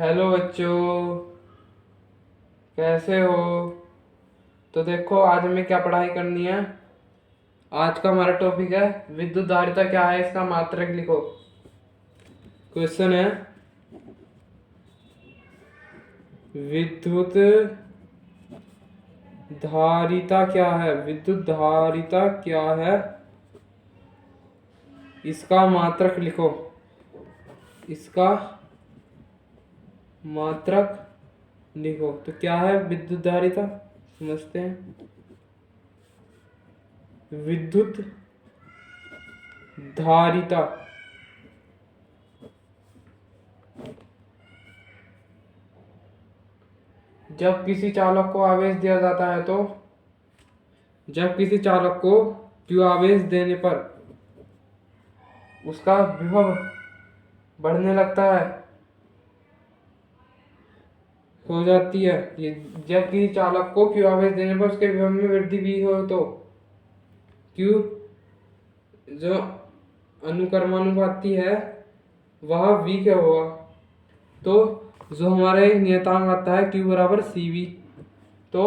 Hello बच्चों, कैसे हो। तो देखो आज हमें क्या पढ़ाई करनी है। आज का हमारा टॉपिक है विद्युत धारिता क्या है, इसका मात्रक लिखो। क्वेश्चन है विद्युत धारिता क्या है। विद्युत धारिता क्या है, इसका मात्रक लिखो। इसका मात्रक लिखो। तो क्या है विद्युत धारिता, समझते हैं। विद्युत धारिता जब किसी चालक को आवेश दिया जाता है तो जब किसी चालक को Q आवेश देने पर उसका विभव बढ़ने लगता है, हो जाती है। ये जब किसी चालक को Q आवेश देने पर उसके विभव में वृद्धि भी हो तो Q जो अनुक्रमानुपाती है वह V क्या होगा। तो जो हमारा एक नियतांक आता है Q बराबर CV, तो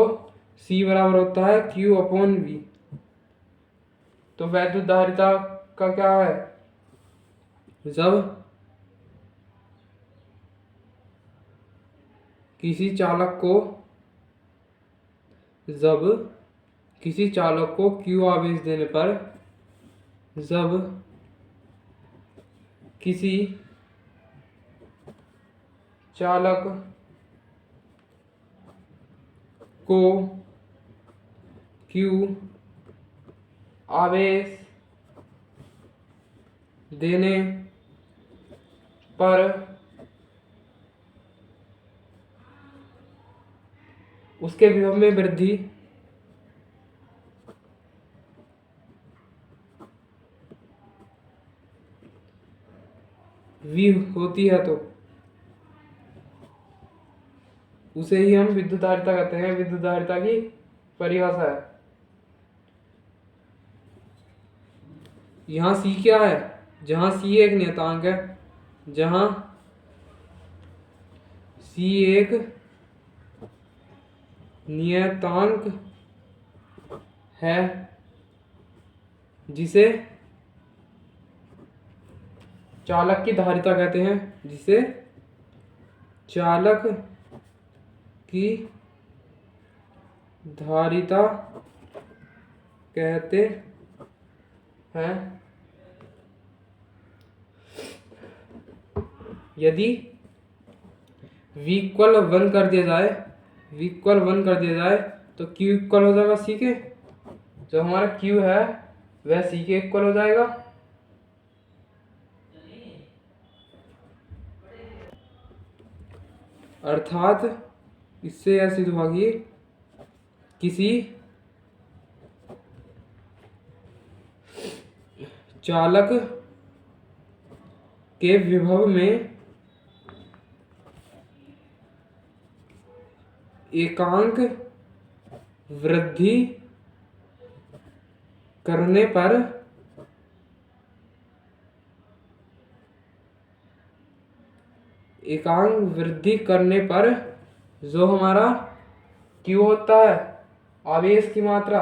C बराबर होता है Q अपॉन V। तो वैद्युत धारिता का क्या है, जब किसी चालक को Q आवेश देने पर जब किसी चालक को Q आवेश देने पर उसके विभव में वृद्धि V होती है तो उसे ही हम विद्युत धारिता कहते हैं। विद्युत धारिता की परिभाषा है। यहाँ C क्या है, जहाँ C एक नियतांक है, जहाँ C एक नियतांक है जिसे चालक की धारिता कहते हैं, जिसे चालक की धारिता कहते हैं। यदि V इक्वल 1 कर दिया जाए तो Q इक्वल हो जाएगा C के। जो हमारा Q है वह C के इक्वल हो जाएगा। अर्थात इससे यह सिद्ध हुआ कि किसी चालक के विभव में एकांक वृद्धि करने पर जो हमारा Q होता है आवेश की मात्रा,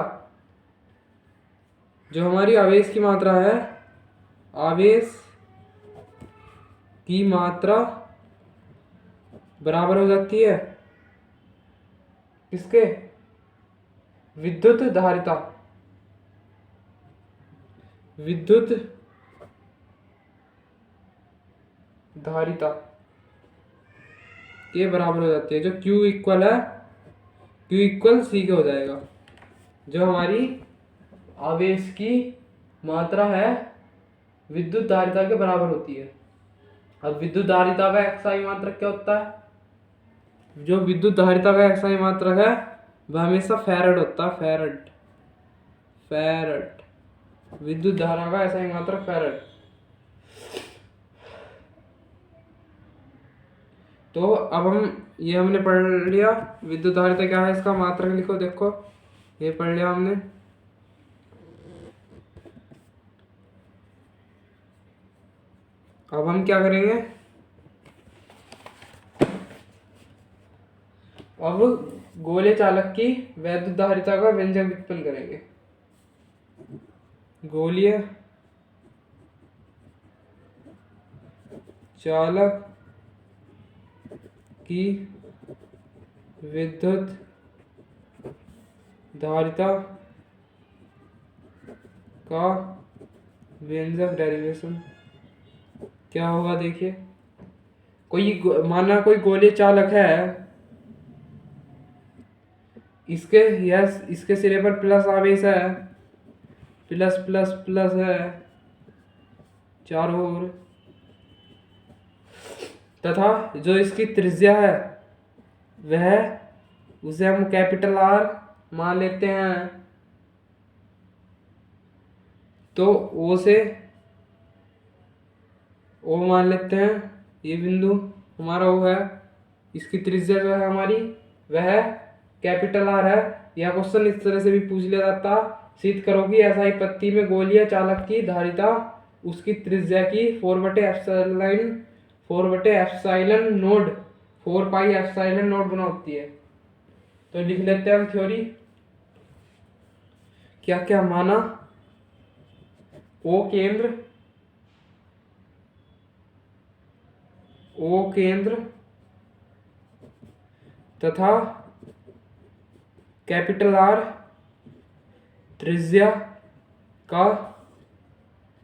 जो हमारी आवेश की मात्रा है, आवेश की मात्रा बराबर हो जाती है किसके, विद्युत धारिता के बराबर हो जाती है। जो Q इक्वल C के हो जाएगा। जो हमारी आवेश की मात्रा है विद्युत धारिता के बराबर होती है। अब विद्युत धारिता का एक्साई मात्रक क्या होता है, जो विद्युत धारिता का एक्साई मात्रक है वह हमेशा फैरड होता है। फैरड विद्युत धारा का एक्साई मात्रक फैरड। तो अब ये हमने पढ़ लिया विद्युत धारिता क्या है, इसका मात्रक लिखो। देखो ये पढ़ लिया हमने। अब हम क्या करेंगे, अब गोले चालक की वैद्युत धारिता का व्यंजक व्युत्पन्न करेंगे। गोलीय चालक की विद्युत धारिता का व्यंजक डेरिवेशन क्या होगा? देखिए, माना कोई गोलीय चालक है, इसके सिरे पर प्लस आवेश है, प्लस प्लस प्लस है चारों ओर, तथा जो इसकी त्रिज्या है वह उसे हम कैपिटल आर मान लेते हैं। तो ओ से ओ मान लेते हैं, ये बिंदु हमारा ओ है, इसकी त्रिज्या जो है हमारी वह कैपिटल आर है। यह क्वेश्चन इस तरह से भी पूछ लिया जाता, सिद्ध करो कि एसआई पत्ती में गोलीय चालक की धारिता उसकी त्रिज्या की 4/एप्सिलॉन नोड 4 पाई एप्सिलॉन नोड गुना होती है। तो लिख लेते हैं हम थ्योरी। क्या क्या माना? ओ केंद्र तथा कैपिटल आर त्रिज्या का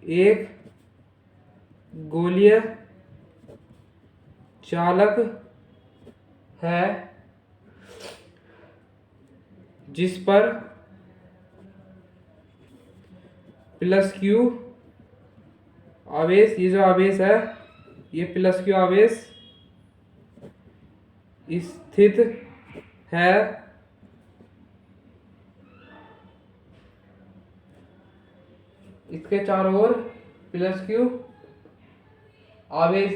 एक गोलीय चालक है जिस पर प्लस क्यू आवेश, ये जो आवेश है ये प्लस क्यू आवेश स्थित है। इसके चारों ओर प्लस क्यू आवेश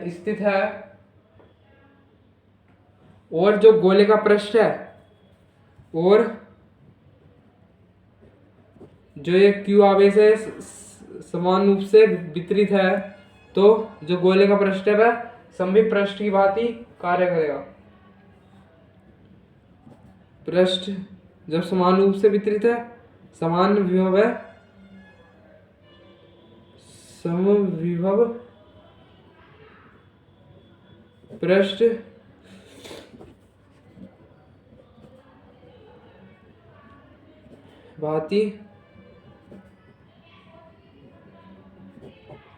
स्थित है और जो गोले का पृष्ठ है और जो ये क्यू आवेश है समान रूप से वितरित है, तो जो गोले का पृष्ठ है वह सममित पृष्ठ की भांति कार्य करेगा। पृष्ठ जब समान रूप से वितरित है, समान विभव है, समविभव पृष्ठ भांति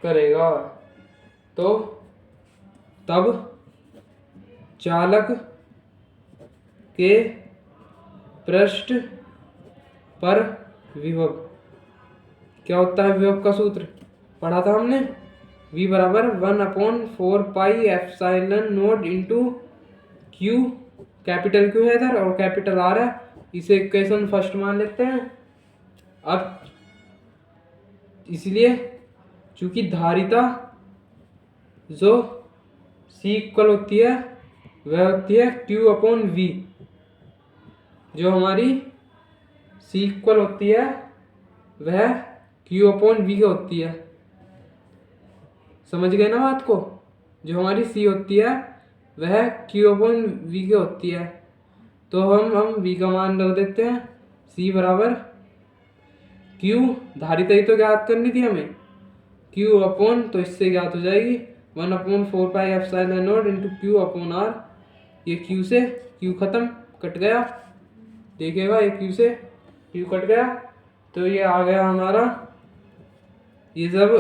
करेगा, तो तब चालक के पृष्ठ पर विभव क्या होता है? विभव का सूत्र पढ़ा था हमने, V बराबर 1/4 pi epsilon node into Q. Capital Q है इधर और कैपिटल आर है, इसे इक्वेशन फर्स्ट मान लेते हैं। अब इसलिए चूंकि धारिता जो C इक्वल होती है वह होती है Q/V, जो हमारी C इक्वल होती है वह Q/V होती है। समझ गए ना बात को? जो हमारी C होती है वह Q/V होती है। तो हम V का मान रख देते हैं, C बराबर Q, धारिता ही तो ज्ञात करनी थी हमें, Q/, तो इससे ज्ञात हो जाएगी 1/4 pi epsilon node into Q/R। ये Q से Q खत्म, कट गया, देखिएगा ये Q से Q कट गया, तो ये आ गया हमारा, ये जब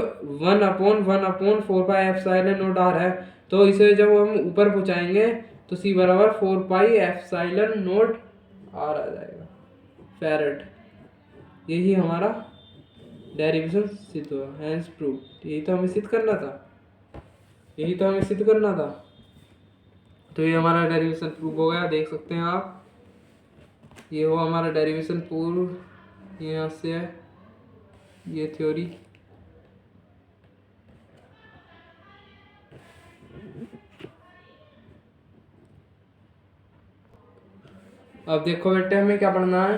1/4 पाई एप्सिलॉन नोड R है, तो इसे जब हम ऊपर पहुंचाएंगे तो C बराबर 4 पाई एप्सिलॉन नोड R आ जाएगा फैरेड। यही हमारा डेरिवेशन सिद्ध हुआ, हैंस प्रूव। यही तो हमें सिद्ध करना था, तो ये हमारा डेरिवेशन प्रूव हो गया, देख सकते हैं आप। ये हो हमारा डेरिवेशन प्रूव, यहाँ से है ये थ्योरी। अब देखो बेटे हमें क्या पढ़ना है,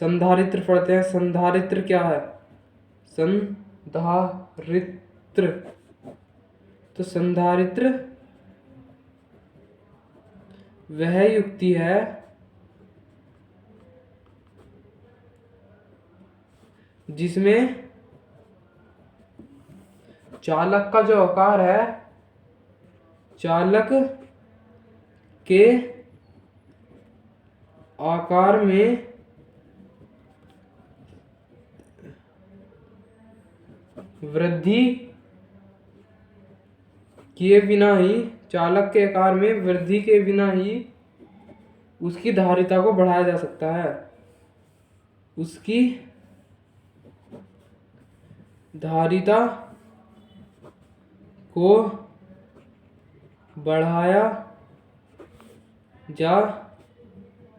संधारित्र पढ़ते हैं। संधारित्र क्या है? संधारित्र, तो संधारित्र वह युक्ति है जिसमें चालक का जो आकार है, चालक के आकार में वृद्धि किए बिना ही, चालक के आकार में वृद्धि के बिना ही उसकी धारिता को बढ़ाया जा सकता है। उसकी धारिता को बढ़ाया जा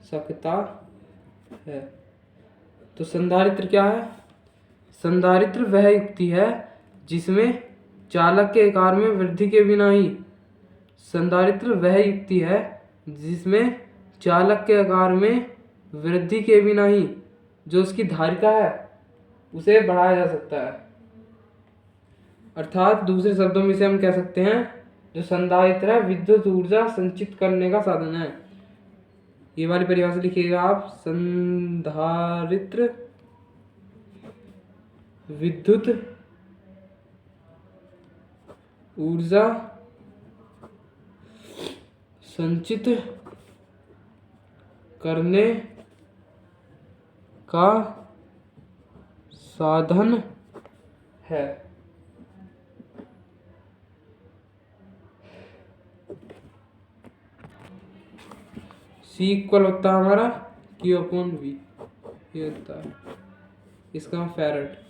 सकता है। तो संधारित्र क्या है? संधारित्र वह युक्ति है जिसमें चालक के आकार में वृद्धि के बिना ही, संधारित्र वह युक्ति है जिसमें चालक के आकार में वृद्धि के बिना ही जो उसकी धारिता है उसे बढ़ाया जा सकता है। अर्थात दूसरे शब्दों में इसे हम कह सकते हैं, जो संधारित्र है विद्युत ऊर्जा संचित करने का साधन है। ये वाली परिभाषा लिखिएगा आप, संधारित्र विद्युत ऊर्जा संचित करने का साधन है। C इक्वल होता है हमारा Q/V, ये होता है इसका फैरेड।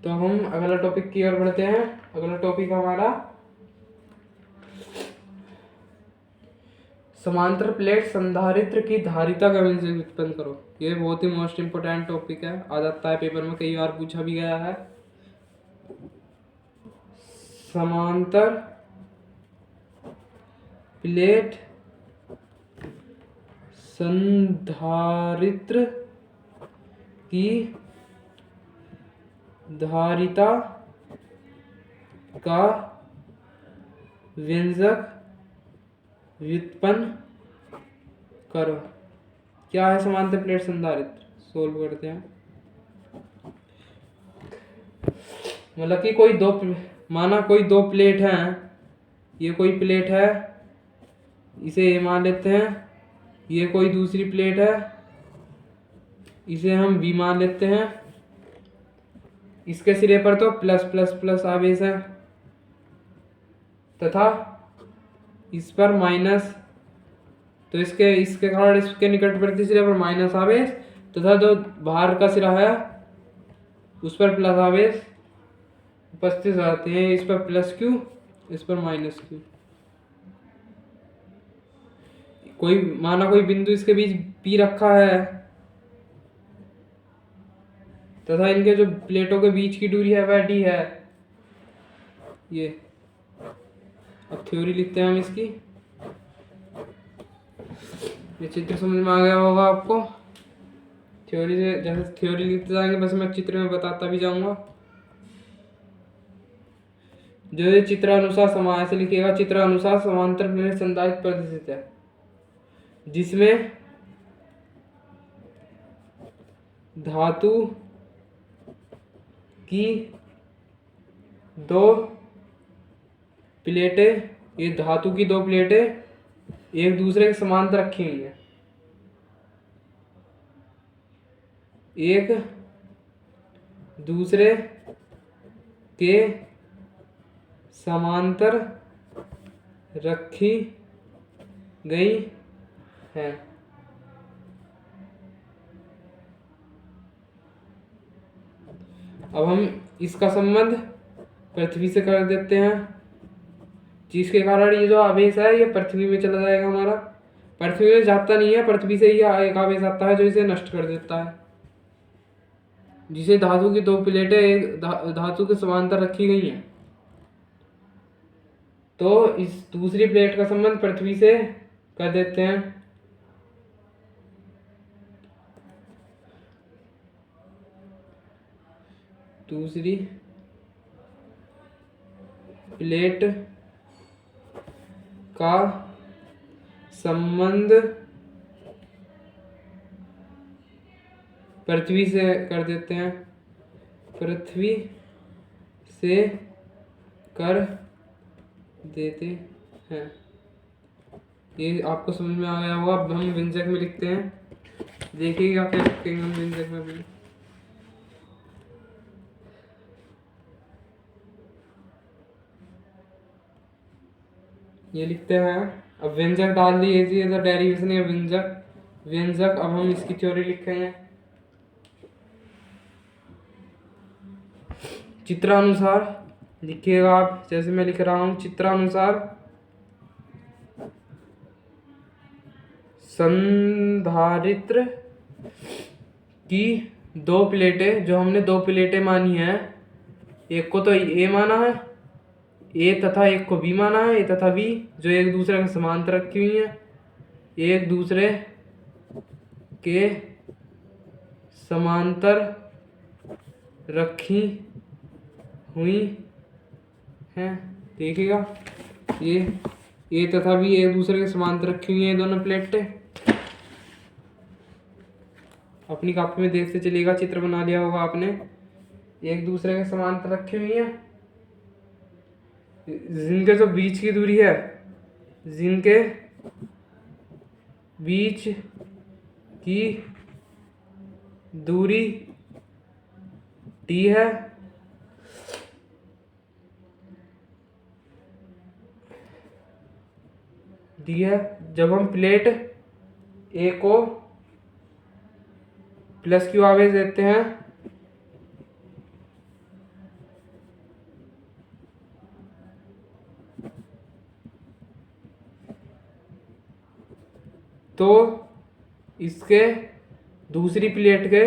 तो हम अगला टॉपिक की ओर बढ़ते हैं। अगला टॉपिक हमारा समांतर प्लेट संधारित्र की धारिता का व्युत्पन्न करो। ये बहुत ही मोस्ट इंपोर्टेंट टॉपिक है, आ जाता है पेपर में, कई बार पूछा भी गया है। समांतर प्लेट संधारित्र की धारिता का व्यंजक व्युत्पन्न करो। क्या है समांतर प्लेट संधारित्र? सोल्व करते हैं। मतलब कि कोई दो, माना कोई दो प्लेट हैं, ये कोई प्लेट है, इसे ए मान लेते हैं, ये कोई दूसरी प्लेट है, इसे हम बी मान लेते हैं। इसके सिरे पर तो प्लस प्लस प्लस आवेश है तथा इस पर माइनस, तो इसके कारण इसके निकटवर्ती सिरे पर माइनस आवेश तथा जो बाहर का सिरा है उस पर प्लस आवेश उपस्थित रहते हैं। इस पर प्लस क्यू, इस पर माइनस क्यू। कोई माना कोई बिंदु इसके बीच पी रखा है तथा इनके जो प्लेटों के बीच की दूरी है वह डी है। ये अब थ्योरी लिखते हैं हम इसकी। ये चित्र समझ में आ गया होगा आपको। थ्योरी से जैसे थ्योरी लिखते जाएंगे बस मैं चित्र में बताता भी जाऊंगा। जो ये चित्रानुसार समान ऐसे लिखिएगा, चित्रानुसार समांतर प्लेट संधारित्र प्रदर्शित है जिसमें धातु की दो प्लेटें, ये धातु की दो प्लेटें एक दूसरे के समांतर रखी हुई है, एक दूसरे के समांतर रखी गई है। अब हम इसका संबंध पृथ्वी से कर देते हैं, जिसके कारण ये जो आवेश है ये पृथ्वी में चला जाएगा हमारा। पृथ्वी में जाता नहीं है, पृथ्वी से ही एक आवेश आता है जो इसे नष्ट कर देता है। जिसे धातु की दो प्लेटें एक धातु के समांतर रखी गई हैं, तो इस दूसरी प्लेट का संबंध पृथ्वी से कर देते हैं। दूसरी प्लेट का संबंध पृथ्वी से कर देते हैं, पृथ्वी से कर देते हैं। ये आपको समझ में आ गया होगा। अब हम व्यंजक में लिखते हैं, देखिएगा क्या लिखेंगे हम व्यंजक में भी। ये लिखते हैं। अब व्यंजक डाल दिए, ये तो डेरिवेशन है व्यंजक। व्यंजक अब हम इसकी थ्योरी लिखेंगे। चित्रानुसार लिखिएगा आप, जैसे मैं लिख रहा हूं। चित्रानुसार संधारित्र की दो प्लेटें, जो हमने दो प्लेटें मानी है, एक को तो ए माना है, ए तथा एक को बी माना है, ए तथा बी, जो एक दूसरे के समांतर रखी हुई है, एक दूसरे के समांतर रखी हुई हैं। देखिएगा, ये ए तथा बी एक दूसरे के समांतर रखी हुई हैं दोनों प्लेटें। अपनी कॉपी में देखते चलिएगा, चित्र बना लिया होगा आपने। एक दूसरे के समांतर रखी हुई है, जिनके जो बीच की दूरी है, जिनके बीच की दूरी टी है, डी है। जब हम प्लेट ए को प्लस क्यू आवेश देते हैं, तो इसके दूसरी प्लेट के,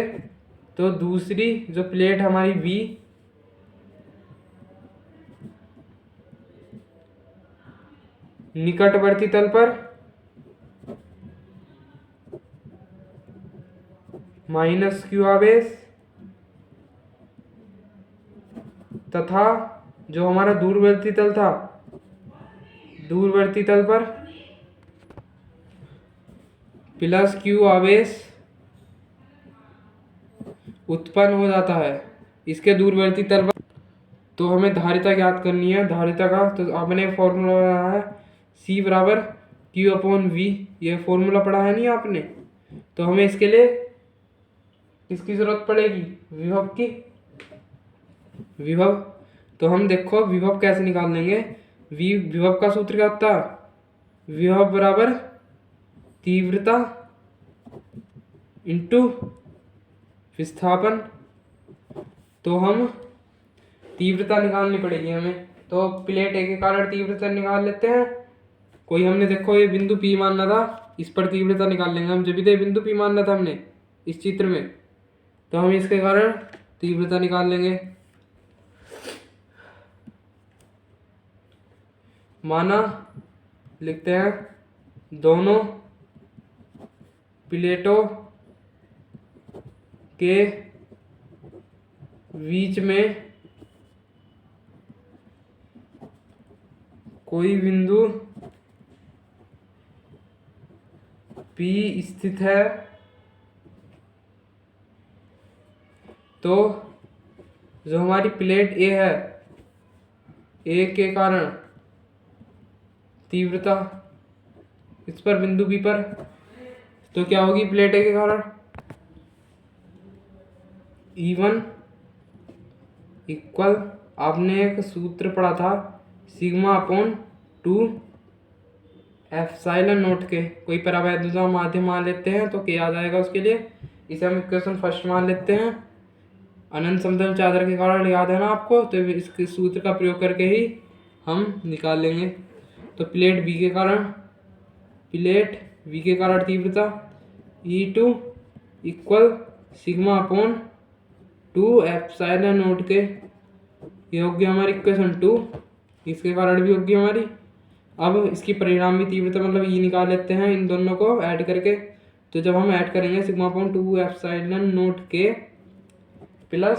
तो दूसरी जो प्लेट हमारी बी, निकटवर्ती तल पर माइनस क्यू आवेश, तथा जो हमारा दूरवर्ती तल था, दूरवर्ती तल पर प्लस क्यू आवेश उत्पन्न हो जाता है इसके दूरवर्ती तल पर। तो हमें धारिता ज्ञात करनी है। धारिता का तो आपने फॉर्मूला बनाया है, C बराबर Q अपॉन V। ये फॉर्मूला पढ़ा है नहीं आपने? तो हमें इसके लिए किसकी जरूरत पड़ेगी? विभव की। विभव, तो हम देखो विभव कैसे निकाल लेंगे। विभव का सूत्र क्या होता है? विभव बराबर तीव्रता इंटू विस्थापन। तो हम तीव्रता निकालनी पड़ेगी हमें। तो प्लेट ए के कारण तीव्रता निकाल लेते हैं। कोई हमने देखो ये बिंदु P मानना था, इस पर तीव्रता निकाल लेंगे हम। जब भी तो बिंदु P मानना था हमने इस चित्र में, तो हम इसके कारण तीव्रता निकाल लेंगे। माना लिखते हैं दोनों प्लेटों के बीच में कोई बिंदु P स्थित है, तो जो हमारी प्लेट A है, A के कारण तीव्रता इस पर बिंदु B पर, तो क्या होगी प्लेट A के कारण? E1 इक्वल, आपने एक सूत्र पढ़ा था, सिग्मा अपॉन 2 एप्सिलॉन नोट के। कोई परावैद्युता माध्यम मान लेते हैं तो क्या आ जाएगा उसके लिए। इसे हम इक्वेशन फर्स्ट मान लेते हैं। अनंत समतल चादर के कारण याद है ना आपको, तो इसके सूत्र का प्रयोग करके ही हम निकाल लेंगे। तो प्लेट बी के कारण तीव्रता E2 equal sigma upon 2 epsilon naught के, ये होगी हमारी इक्वेशन 2। इसके कारण भी होगी हमारी। अब इसकी परिणामी तीव्रता मतलब E निकाल लेते हैं इन दोनों को ऐड करके। तो जब हम ऐड करेंगे सिग्मा अपॉन 2 एप्सिलॉन नोट के plus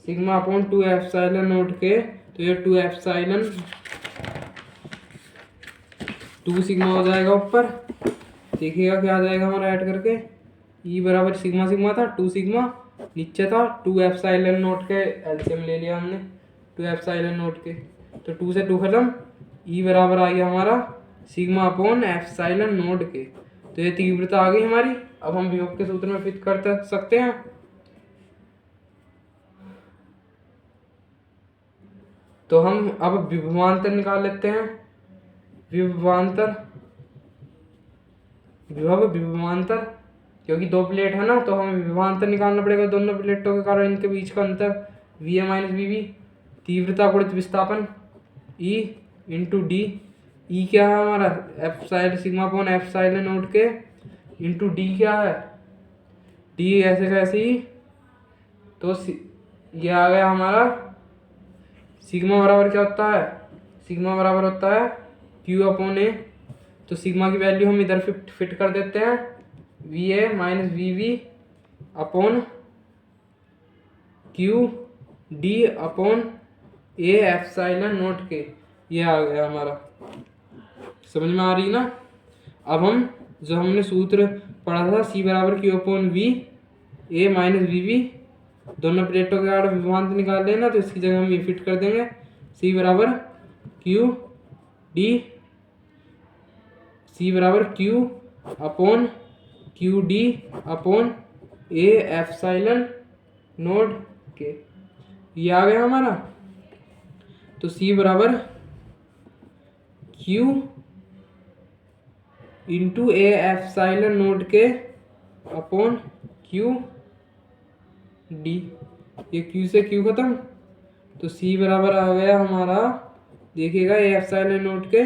sigma upon 2 epsilon naught के, तो ये 2 एप्सिलॉन 2 सिग्मा हो जाएगा ऊपर, देखिएगा क्या आ जाएगा हमारा ऐड करके। ई बराबर सिग्मा सिग्मा था 2 सिग्मा, नीचे था 2 एप्सिलॉन नोट के एलसीएम ले लिया हमने 2 एप्सिलॉन नोट के, तो 2 से 2 खत्म। ई बराबर आ गया हमारा सिग्मा अपॉन एप्सिलॉन नोट के। तो ये तीव्रता आ गई हमारी। अब हम विभव के सूत्र में फिट कर सकते हैं। तो हम अब विभवांतर निकाल लेते हैं। विभवांतर विभवांतर, क्योंकि 2 प्लेट है ना, तो हमें विभवांतर निकालना पड़ेगा दोनों प्लेटों के कारण इनके बीच का अंतर V A minus V B. तीव्रता गुणित विस्थापन ई इंटू डी। ई क्या है हमारा epsilon sigma upon epsilon naught के, इंटू डी क्या है, डी ऐसे कैसे ही, तो ये आ गया हमारा सिग्मा बराबर क्या होता है, सिग्मा बराबर होता है क्यू अपॉन ए। तो सिग्मा की वैल्यू हम इधर फिट कर देते हैं, V A minus V V upon Q D upon A epsilon naught के। ये आ गया हमारा, समझ में आ रही ना। अब हम जो हमने सूत्र पढ़ा था सी बराबर Q upon V A minus V V, दोनों प्लेटों के आड़ विभवांतर निकाल लेना, तो इसकी जगह हम ये फिट कर देंगे सी बराबर क्यू डी, सी बराबर Q upon Q D upon A epsilon naught के। ये आ गया हमारा। तो सी बराबर क्यू इंटू ए एप्सिलॉन नोट के अपॉन क्यू डी। ये क्यू से क्यू खत्म, तो सी बराबर आ गया हमारा, देखिएगा ए एप्सिलॉन नोट के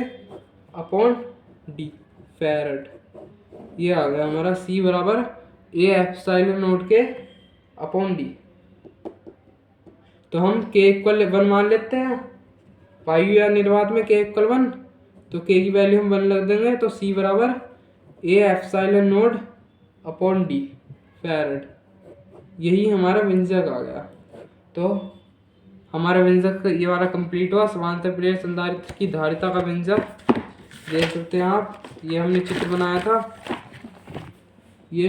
अपॉन डी फैरड। ये आ गया हमारा सी बराबर ए एप्सिलॉन नोट के अपॉन डी। तो हम के इक्वल 1 मान लेते हैं, वायु या निर्वात में के इक्वल 1, तो के की वैल्यू हम 1 लग देंगे। तो सी बराबर ए epsilon naught upon D farad. यही हमारा व्यंजक आ गया। तो हमारा व्यंजक ये वाला कंप्लीट हुआ, समांतर प्लेट संधारित्र की धारिता का व्यंजक। देख सकते हैं आप, ये हमने चित्र बनाया था, ये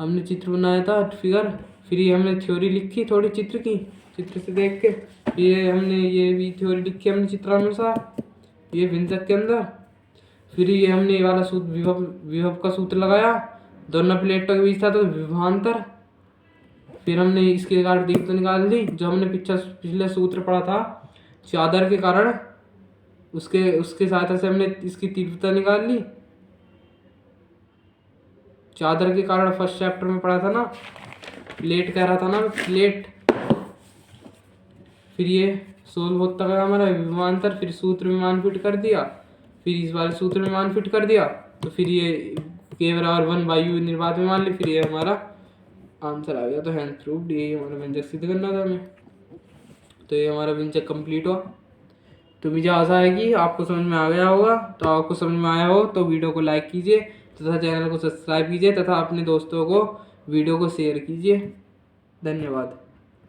हमने चित्र बनाया था फिगर, फिर ये हमने थ्योरी लिखी थोड़ी चित्र की, चित्र से देख के ये हमने ये भी थ्योरी लिखी हमने चित्रानुसार ये व्यंजक के अंदर। फिर ये हमने ये वाला सूत्र विभव का सूत्र लगाया, दोनों प्लेटों के बीच था तो विभवांतर। फिर हमने इसके कारण तीव्रता निकाल दी, जो हमने पिछले सूत्र पढ़ा था चादर के कारण, उसके सहायता से हमने इसकी तीव्रता निकाल ली। चादर के कारण फर्स्ट चैप्टर में पढ़ा था ना, प्लेट कह रहा था ना, प्लेट। फिर ये सोल्व होता गया हमारा विभवांतर, फिर सूत्र में मान फिट कर दिया, फिर इस वाले सूत्र में मान फिट कर दिया, तो फिर ये के बराबर 1 वायु निर्वात में मान ली, फिर ये हमारा आंसर आ गया। तो हैंस प्रूव्ड, ये हमारा व्यंजक सिद्ध करना था हमें। तो ये हमारा व्यंजक कंप्लीट हुआ। तो मुझे आशा है कि आपको समझ में आ गया होगा। तो आपको समझ में आया हो तो वीडियो को लाइक कीजिए तथा चैनल को सब्सक्राइब कीजिए तथा अपने दोस्तों को वीडियो को शेयर कीजिए। धन्यवाद।